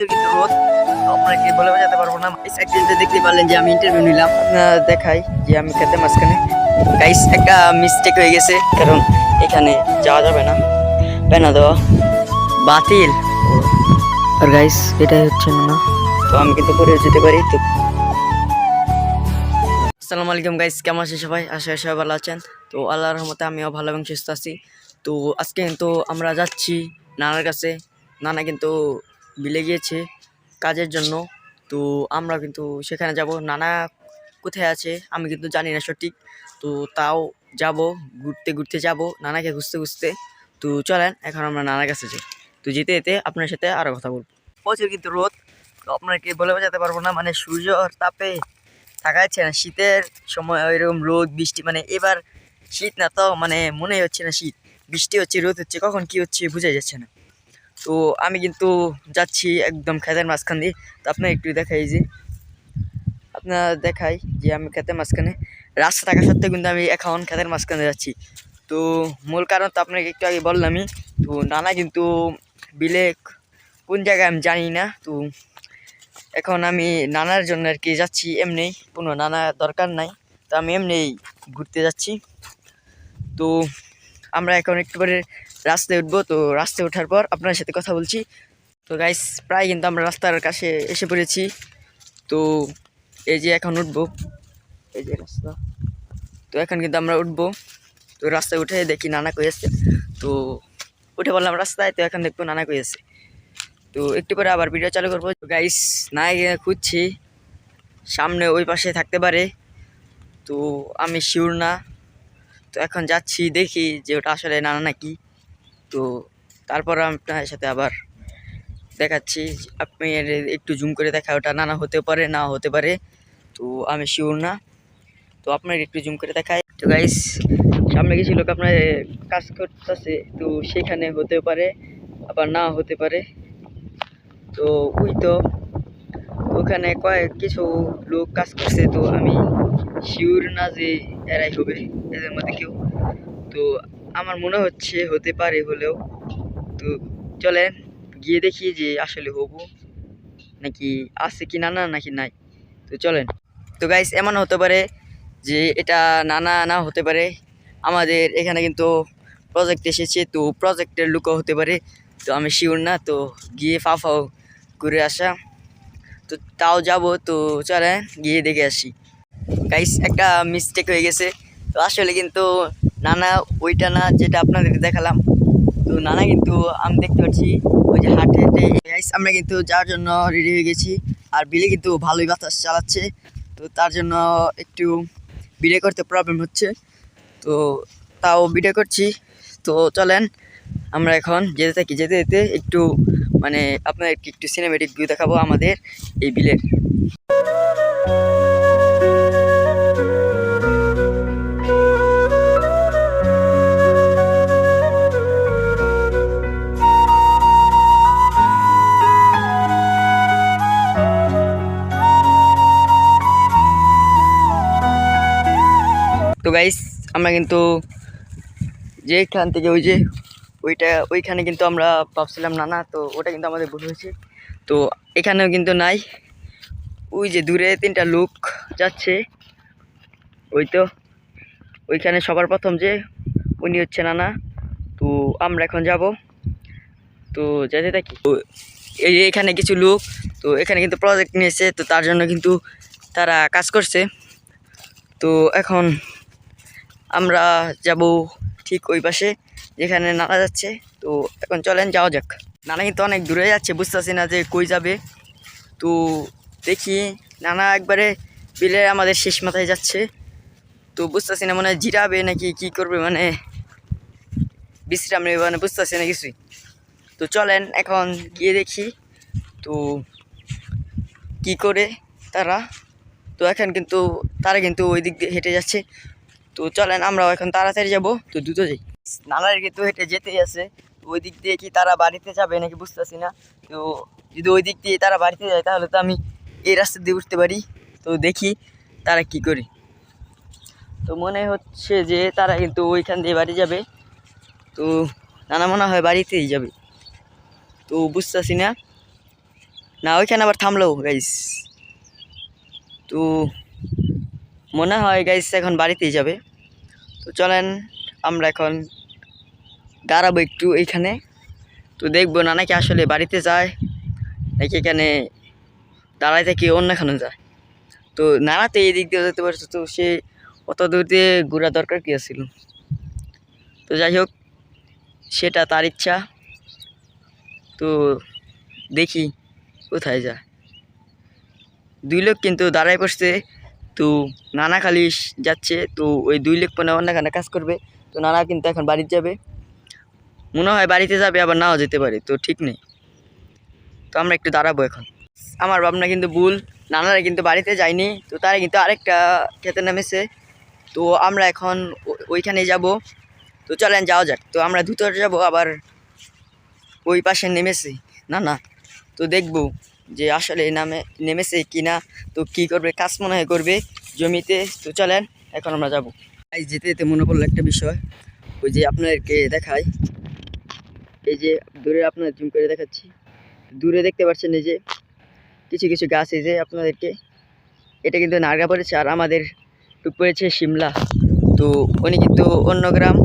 কিন্তু রোদ আপনাকে বলে বোঝাতে পারবো না। একদিনতে দেখতে পারলেন যে আমি ইন্টারভিউ নিলাম, দেখাই যে আমি খেতে মাঝখানে গাইস একটা মিস্টেক হয়ে গেছে, কারণ এখানে যাওয়া যাবে না, পেনা দেওয়া বাতিল। আর গাইস এটাই হচ্ছে না, তো আমি কিন্তু পরে যেতে পারি। তো আসসালামু আলাইকুম গাইস, কেমন আছেন সবাই? আশা করি সবাই ভালো আছেন। তো আল্লাহর রহমতে আমিও ভালো এবং সুস্থ আছি। তো আজকে কিন্তু আমরা যাচ্ছি নানার কাছে। নানা কিন্তু বিলে গিয়েছে কাজের জন্য, তো আমরা কিন্তু সেখানে যাব। নানা কোথায় আছে আমি কিন্তু জানি না সঠিক, তো তাও যাব, ঘুরতে ঘুরতে যাব, নানাকে খুঁজতে খুঁজতে। তো চলেন এখন আমরা নানার কাছে যাই। তো যেতে যেতে আপনার সাথে আরও কথা বলবো। প্রচুর কিন্তু রোদ, তো আপনাকে বলে বোঝাতে পারবো না, মানে সূর্যর তাপে থাকা যাচ্ছে না। শীতের সময় ওইরকম রোদ বৃষ্টি, মানে এবার শীত না, তো মানে মনে হচ্ছে না শীত, বৃষ্টি হচ্ছে, রোদ হচ্ছে, কখন কি হচ্ছে বোঝা যাচ্ছে না। তো আমি কিন্তু যাচ্ছি একদম খেতের মাঝখান দিয়ে। তো আপনার একটু দেখাই যে আমি খেতের মাঝখানে, রাস্তা থাকা সত্ত্বেও কিন্তু আমি এখন খেতের মাঝখানে যাচ্ছি। তো মূল কারণ তো আপনাকে একটু আগে বললামই। তো নানা কিন্তু বিলে কোন জায়গায় আমি জানি না। তো এখন আমি নানার জন্য আর কি যাচ্ছি, এমনি কোনো নানা দরকার নাই, তো আমি এমনি ঘুরতে যাচ্ছি। তো আমরা এখন একটু পরে রাস্তায় উঠবো। তো রাস্তায় ওঠার পর আপনার সাথে কথা বলছি। তো গাইস প্রায় কিন্তু আমরা রাস্তার কাছে এসে পড়েছি। তো এই যে এখন উঠবো, এই যে রাস্তা, তো এখন কিন্তু আমরা উঠবো। তো রাস্তায় উঠে দেখি নানা কই আছে। তো উঠে বললাম রাস্তায়, তো এখন দেখবো নানা কই আছে। তো একটু পরে আবার ভিডিও চালু করবো। গাইস নাই খুঁজছি, সামনে ওই পাশে থাকতে পারে, তো আমি শিওর না। তো এখন যাচ্ছি, দেখি যে ওটা আসলে নানা নাকি। তো তারপর আপনার সাথে আবার দেখাচ্ছি। আপনি একটু জুম করে দেখা, ওটা নানা হতে পারে না হতে পারে, তো আমি শিওর না। তো আপনার একটু জুম করে দেখায়। তো গাইস সামনে কিছু লোক আপনার কাজ করতেছে, তো সেখানে হতে পারে আবার না হতে পারে। তো ওই তো ওখানে কিছু লোক কাজ করছে, তো আমি শিওর না যে এরাই হবে এদের মধ্যে কেউ। তো আমার মনে হচ্ছে হতে পারে হলেও। তো চলেন গিয়ে দেখি যে আসলে হবো নাকি, আছে কি নানা নাকি নাই। তো চলেন। তো গাইস এমন হতে পারে যে এটা নানা না হতে পারে। আমাদের এখানে কিন্তু প্রজেক্ট এসেছে, তো প্রজেক্টের লুকও হতে পারে, তো আমি শিওর না। তো গিয়ে ফাও ঘুরে আসা, তো তাও যাব। তো চলেন গিয়ে দেখে আসি। গাইস একটা মিস্টেক হয়ে গেছে, তো আসলে কিন্তু নানা ওইটা না যেটা আপনাদের দেখালাম। তো নানা কিন্তু আমি দেখতে পাচ্ছি ওই যে হাঁটে হেঁটে। গাইস আমরা কিন্তু যাওয়ার জন্য রেডি হয়ে গেছি, আর বিলে কিন্তু ভালোই বাতাস চালাচ্ছে, তো তার জন্য একটু ভিডিও করতে প্রবলেম হচ্ছে। তো তাও ভিডিও করছি। তো চলেন আমরা এখন যেতে থাকি, যেতে যেতে একটু মানে আপনাদেরকে একটু সিনেমেটিক ভিউ দেখাবো আমাদের এই বিলের। তো গাইস আমরা কিন্তু যেখান থেকে ওই যে ওইখানে কিন্তু আমরা ভাবছিলাম নানা, তো ওটা কিন্তু আমাদের ভুল হয়েছে। তো এখানেও কিন্তু নাই, ওই যে দূরে তিনটা লোক যাচ্ছে, ওই তো ওইখানে সবার প্রথম যে উনি হচ্ছে নানা। তো আমরা এখন যাব, তো যেতে থাকি। তো এই যে এখানে কিছু লোক, তো এখানে কিন্তু প্রজেক্ট নিয়েছে, তো তার জন্য কিন্তু তারা কাজ করছে। তো এখন আমরা যাব ঠিক ওই পাশে যেখানে নানা যাচ্ছে। তো এখন চলেন যাওয়া যাক। নানা কিন্তু অনেক দূরে যাচ্ছে, বুঝতেছি না যে কই যাবে। তো দেখি নানা একবারে বিলে আমাদের শেষ মাথায় যাচ্ছে, তো বুঝতেছি না মনে হয় জিরাবে নাকি কি করবে, মানে বিশ্রাম নেবে, মানে বুঝতেছি না কিছুই। তো চলেন এখন গিয়ে দেখি তো কি করে তারা। তো এখন কিন্তু তারা কিন্তু ওই দিক দিয়ে হেঁটে যাচ্ছে। তো চলেন আমরাও এখন তাড়াতাড়ি যাব, তো দ্রুত যাই। নানার কিন্তু হেঁটে যেতেই আছে, তো ওই দিক দিয়ে কি তারা বাড়িতে যাবে নাকি বুঝতেছি না। তো যদি ওই দিক দিয়ে তারা বাড়িতে যায় তাহলে তো আমি এই রাস্তা দিয়ে উঠতে পারি। তো দেখি তারা কি করে। তো মনে হচ্ছে যে তারা কিন্তু ওইখান দিয়ে বাড়ি যাবে, তো নানা মনে হয় বাড়িতেই যাবে, তো বুঝতেছি না। না ওইখানে আবার থামলো গাইস। তো মনে হয় গাইস এখন বাড়িতেই যাবে। তো চলেন আমরা এখন দাঁড়াবো একটু এইখানে। তো দেখবো নানা কি আসলে বাড়িতে যায় নাকি এখানে দাঁড়ায় থেকে অন্যখানে যায়। তো নানা তো এই দিক দিয়ে যেতে পারছে, তো সে অত দূর দিয়ে ঘোরা দরকার কি ছিল। তো যাই হোক সেটা তার ইচ্ছা। তো দেখি কোথায় যায়। দুই লোক কিন্তু দাঁড়ায় পড়ছে। তো নানা খালি যাচ্ছে, তো ওই দুই লোক মানে অন্যখানে কাজ করবে। তো নানা কিন্তু এখন বাড়িতে যাবে, মনে হয় বাড়িতে যাবে, আবার নাও যেতে পারে, তো ঠিক নেই। তো আমরা একটু দাঁড়াবো এখন। আমার ভাবনা কিন্তু ভুল, নানারা কিন্তু বাড়িতে যায়নি, তো তারা কিন্তু আরেকটা খেতে নেমেছে। তো আমরা এখন ওইখানে যাব। তো চলেন যাওয়া যাক। তো আমরা দ্রুত যাব, আবার ওই পাশে নেমেছি না না, তো দেখবো যে আসলে নেমেছে কি না। তো কি করবে, কাজ মনে হয় করবে জমিতে। তো চলেন এখন আমরা যাব। যেতে যেতে মনে পড়লো একটা বিষয়, ওই যে আপনাদেরকে দেখাই, এই যে দূরে আপনার জুম করে দেখাচ্ছি, দূরে দেখতে পাচ্ছেন এই যে কিছু কিছু গাছ, এই যে আপনাদেরকে এটা কিন্তু নারগা পড়েছে, আর আমাদের টুক পড়েছে শিমলা। তো উনি কিন্তু অন্য গ্রাম,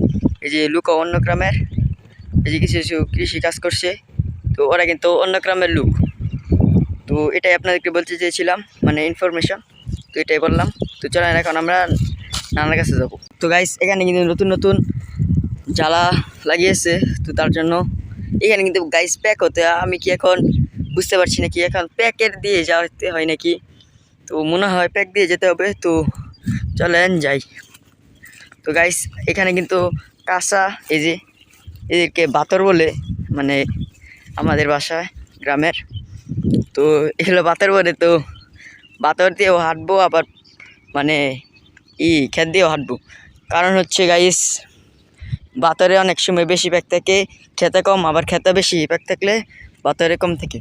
এই যে লুক অন্য গ্রামের, এই যে কিছু কিছু কৃষি কাজ করছে। তো ওরা কিন্তু অন্য গ্রামের লোক। তো এটাই আপনাদেরকে বলতে চেয়েছিলাম, মানে ইনফরমেশন। তো এটাই বললাম। তো চলেন এখন আমরা নানার কাছে যাব। তো গাইস এখানে কিন্তু নতুন নতুন জ্বালা লাগিয়েছে, তো তার জন্য এখানে কিন্তু গাইস প্যাক হতে, আমি কি এখন বুঝতে পারছি না কি এখন প্যাকের দিয়ে যেতে হয় নাকি। তো মনে হয় প্যাক দিয়ে যেতে হবে। তো চলেন যাই। তো গাইস এখানে কিন্তু কাঁচা, এই যে এদেরকে বাতর বলে, মানে আমাদের বাসায় গ্রামের। তো এগুলো বাতর বলে। তো বাতর দিয়েও হাঁটবো, আবার মানে ক্ষেত দিয়েও হাঁটবো। কারণ হচ্ছে গাইস বাতরে অনেক সময় বেশি প্যাক থাকে, খেতে কম, আবার খেতে বেশি প্যাক থাকলে বাতরে কম থাকে।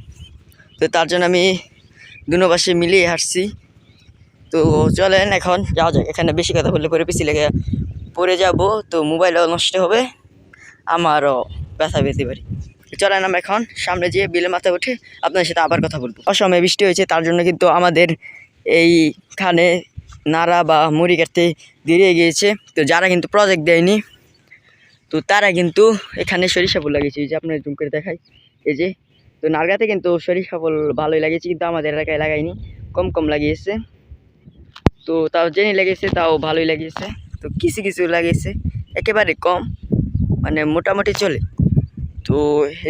তো তার জন্য আমি দুনো পাশে মিলিয়ে হাঁটছি। তো চলেন এখন যাওয়া যাক। এখানে বেশি কথা বললে পরে পিছিয়ে লেগে পড়ে যাব, তো মোবাইলও নষ্ট হবে, আমারও ব্যথা পেতে পারি। চলেন আমরা এখন সামনে যেয়ে বিলের মাথায় উঠে আপনাদের সাথে আবার কথা বলবো। অসময়ে বৃষ্টি হয়েছে, তার জন্য কিন্তু আমাদের এইখানে নাড়া বা মুড়ি কাটতে দেরি হয়ে গিয়েছে। তো যারা কিন্তু প্রজেক্ট দেয়নি, তো তারা কিন্তু এখানে সরিষা ফুল লাগিয়েছে, এই যে আপনার জুম করে দেখাই, এই যে। তো নারগাতে কিন্তু সরিষা ফুল ভালোই লাগিয়েছে, কিন্তু আমাদের এলাকায় লাগায়নি, কম কম লাগিয়েছে। তো তাও জেনে লেগেছে, তাও ভালোই লাগিয়েছে। তো কিছু কিছু লাগিয়েছে, একেবারে কম, মানে মোটামুটি চলে। তো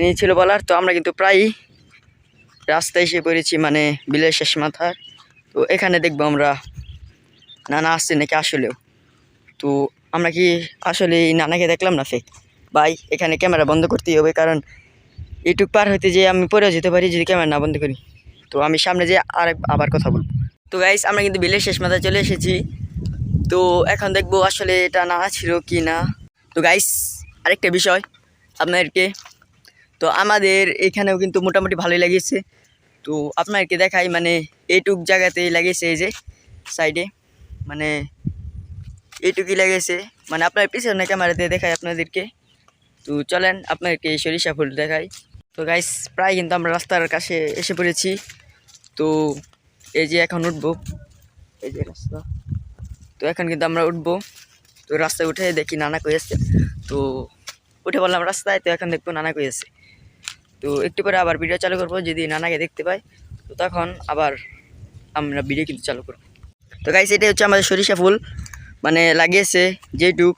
এই ছিল বলার। তো আমরা কিন্তু প্রায়ই রাস্তায় এসে পড়েছি, মানে বিলের শেষ মাথার। তো এখানে দেখবো আমরা নানা আসছে নাকি আসলেও। তো আমরা কি আসলে এই নানাকে দেখলাম না ফেক? ভাই এখানে ক্যামেরা বন্ধ করতেই হবে, কারণ ইউটিউব পার হইতে যে আমি পরেও যেতে পারি যদি ক্যামেরা না বন্ধ করি। তো আমি সামনে যে আবার কথা বলবো। তো গাইস আমরা কিন্তু বিলের শেষ মাথায় চলে এসেছি। তো এখন দেখবো আসলে এটা নানা ছিল কি না। তো গাইস আরেকটা বিষয় আপনাদেরকে, তো আমাদের এখানেও কিন্তু মোটামুটি ভালোই লাগিয়েছে। তো আপনাদেরকে দেখাই, মানে এইটুক জায়গাতেই লাগিয়েছে, এই যে সাইডে, মানে এইটুকুই লাগিয়েছে, মানে আপনার পিছনে ক্যামেরাতে দেখাই আপনাদেরকে। তো চলেন আপনাদেরকে এই সরিষা ফুল দেখাই। তো গাইস প্রায় কিন্তু আমরা রাস্তার কাছে এসে পড়েছি। তো এই যে এখন উঠবো, এই যে রাস্তা। তো এখন কিন্তু আমরা উঠবো। তো রাস্তায় উঠে দেখি নানা কই আসছে। তো উঠে বললাম রাস্তায়, তো এখন দেখবো নানা কই আছে। তো একটু পরে আবার ভিডিও চালু করবো, যদি নানাকে দেখতে পাই তো তখন আবার আমরা ভিডিও কিন্তু চালু করবো। তো গাইস এটাই হচ্ছে আমাদের সরিষা ফুল, মানে লাগিয়েছে যেটুক,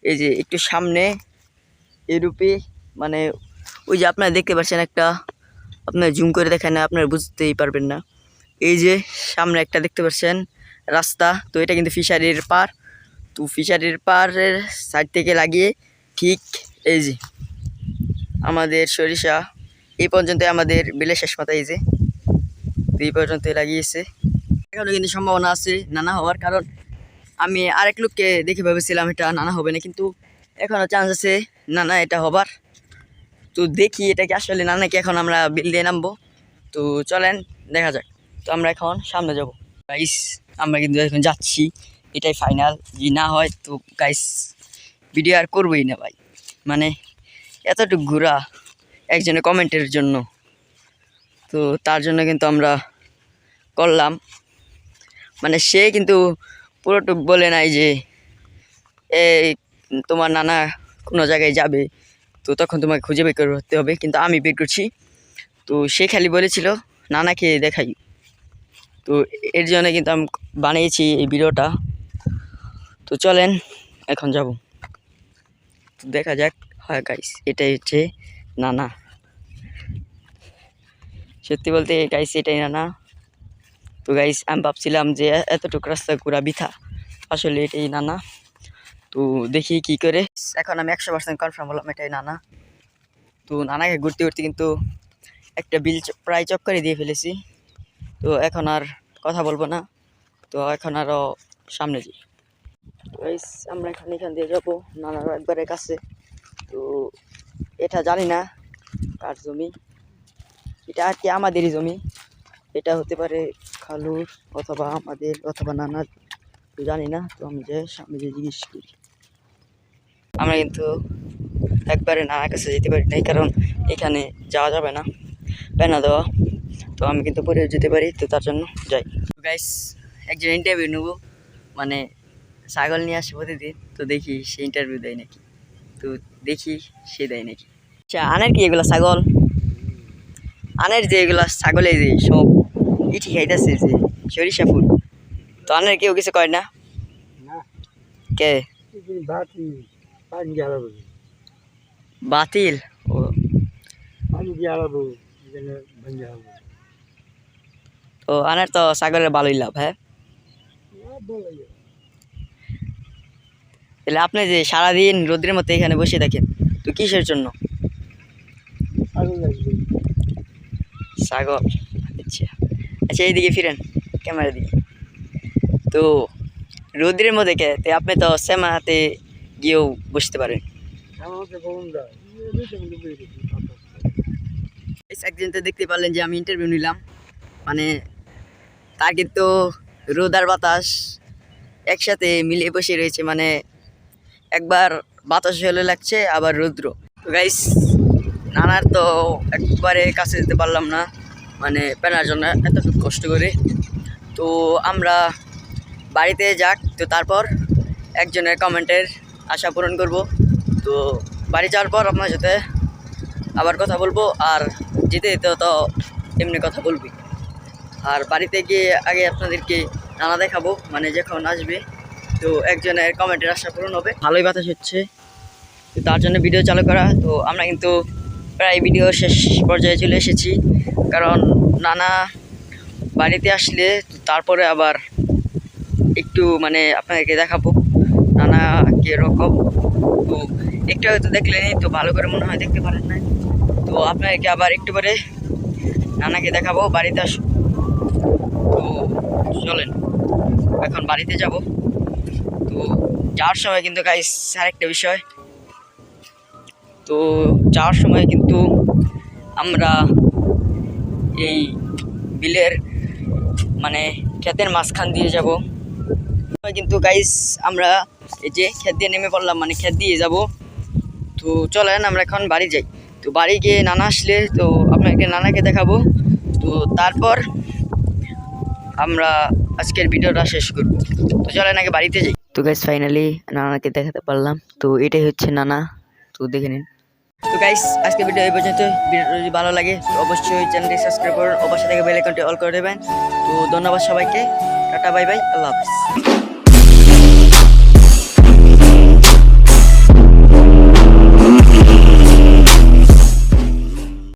এই যে একটু সামনে এরূপে, মানে ওই যে আপনারা দেখতে পাচ্ছেন একটা, আপনারা জুম করে দেখেন না, আপনারা বুঝতেই পারবেন না। এই যে সামনে একটা দেখতে পাচ্ছেন রাস্তা, তো এটা কিন্তু ফিশারির পার। তো ফিশারির পাড়ের সাইড থেকে লাগিয়ে ঠিক এই যে আমাদের সরিষা এই পর্যন্ত, আমাদের বিলের শেষ মাথায়, এই যে এই পর্যন্ত লাগিয়েছে। এখনও কিন্তু সম্ভাবনা আছে নানা হওয়ার, কারণ আমি আরেক লোককে দেখে ভেবেছিলাম এটা নানা হবে না, কিন্তু এখনও চান্স আছে নানা এটা হবার। তো দেখি এটা কি আসলে নানা কি। এখন আমরা বিল দিয়ে নামবো, তো চলেন দেখা যাক। তো আমরা এখন সামনে যাব গাইস, আমরা কিন্তু এখন যাচ্ছি, এটাই ফাইনাল। যদি না হয় তো গাইস ভিডিও আর করবোই না ভাই, মানে এতটুকু ঘোরা একজনের কমেন্টের জন্য। তো তার জন্য কিন্তু আমরা করলাম, মানে সে কিন্তু পুরোটুক বলে নাই যে এই তোমার নানা কোনো জায়গায় যাবে, তো তখন তোমাকে খুঁজে বের করতে হবে, কিন্তু আমি বের করছি। তো সে খালি বলেছিল নানাকে দেখাই, তো এর জন্য কিন্তু আমি বানিয়েছি এই ভিডিওটা। তো চলেন এখন যাব, তো দেখা যাক। হয় গাইস, এটাই হচ্ছে নানা, সত্যি বলতে গাইস এটাই নানা। তো গাইস আমি ভাবছিলাম যে এতটুকু রাস্তা ঘোরা বৃথা, আসলে এটাই নানা। তো দেখি কি করে, এখন আমি 100% কনফার্ম হলাম এটাই নানা। তো নানাকে ঘুরতে ঘুরতে কিন্তু একটা বিল প্রায় চক্করে দিয়ে ফেলেছি। তো এখন আর কথা বলবো না, তো এখন আরও সামনে যাই। গাইস আমরা এখান দিয়ে যাবো নানার একবারের কাছে। তো এটা জানি না কার জমি, এটা আর কি আমাদেরই জমি, এটা হতে পারে খালুর অথবা আমাদের অথবা নানার, তো জানি না। তো আমি যে সামনে যে জিজ্ঞেস করি, আমরা কিন্তু একবারে নানার কাছে যেতে পারি নাই, কারণ এখানে যাওয়া যাবে না, পেনা দেওয়া। তো আমি কিন্তু পরে যেতে পারি, তো তার জন্য যাই। গাইস একজন ইন্টারভিউ নেব, মানে ছাগল নিয়ে আসে প্রতিদিন, তো দেখি সে ইন্টারভিউ দেয় নাকি, তো দেখি সে দেয় নাকি। আচ্ছা আনের কি এগুলা ছাগল? আনের যে এগুলা ছাগল, এই যে সব ইটি খাইতেছে যে সরিষা ফুল, তো আনের কেউ কিছু কয় না? কে বাতিল? ও তো আনের তো ছাগলের ভালোই লাভ। হ্যাঁ, তাহলে আপনি যে সারাদিন রোদ্রের মধ্যে এখানে বসে থাকেন, তো কিসের জন্য? ছাগল, আচ্ছা আচ্ছা, এইদিকে ফিরেন ক্যামেরা দিকে। তো রোদ্রের মধ্যে কে, তো আপনি তো সেমাতে গিয়েও বসতে পারেন। একদিন তো দেখতে পারলেন যে আমি ইন্টারভিউ নিলাম, মানে তার কিন্তু রোদ আর বাতাস একসাথে মিলিয়ে বসে রয়েছে, মানে একবার বাতাস হলে লাগছে আবার রৌদ্র। তো গাইস নানার তো একবারে কাছে যেতে পারলাম না, মানে পেনার জন্য এতটুকু কষ্ট করে। তো আমরা বাড়িতে যাক, তো তারপর একজনের কমেন্টের আশা পূরণ করব। তো বাড়ি যাওয়ার পর আপনার সাথে আবার কথা বলবো, আর যেতে যেতে তো এমনি কথা বলবি। আর বাড়িতে গিয়ে আগে আপনাদেরকে নানা দেখাবো, মানে যখন আসবে, তো একজনের কমেন্টের আশা পূরণ হবে। ভালোই বাতাস হচ্ছে, তো তার জন্য ভিডিও চালু করা। তো আমরা কিন্তু প্রায় ভিডিও শেষ পর্যায়ে চলে এসেছি, কারণ নানা বাড়িতে আসলে তারপরে আবার একটু মানে আপনাদেরকে দেখাবো নানা কীরকম। তো একটু হয়তো দেখলেনি, তো ভালো করে মনে হয় দেখতে পারেন না, তো আপনাদেরকে আবার একটু পরে নানাকে দেখাবো বাড়িতে আসুন। তো চলেন এখন বাড়িতে যাব। তো যাওয়ার সময় কিন্তু গাইস আরেকটা বিষয়, তো যাওয়ার সময় কিন্তু আমরা এই বিলের মানে ক্ষেতের মাঝখান দিয়ে যাব, কিন্তু গাইস আমরা এই যে ক্ষেত দিয়ে নেমে পড়লাম, মানে ক্ষেত দিয়ে যাব। তো চলেন আমরা এখন বাড়ি যাই। তো বাড়ি গিয়ে নানা আসলে তো আপনাকে নানাকে দেখাবো, তো তারপর আমরা আজকের ভিডিওটা শেষ করব। তো চলেন আগে বাড়িতে যাই। তো গাইস ফাইনালি নানাকে দেখাতে পারলাম, তো এটাই হচ্ছে নানা, তো দেখে নিন। তো গাইস আজকে ভিডিও এই পর্যন্ত। ভিডিওটা যদি ভালো লাগে তো অবশ্যই চ্যানেলটি সাবস্ক্রাইব করুন, অবশ্যই থেকে বেল আইকনটি অল করে দেবেন। তো ধন্যবাদ সবাইকে, টাটা বাই বাই, আল্লাহ হাফিজ।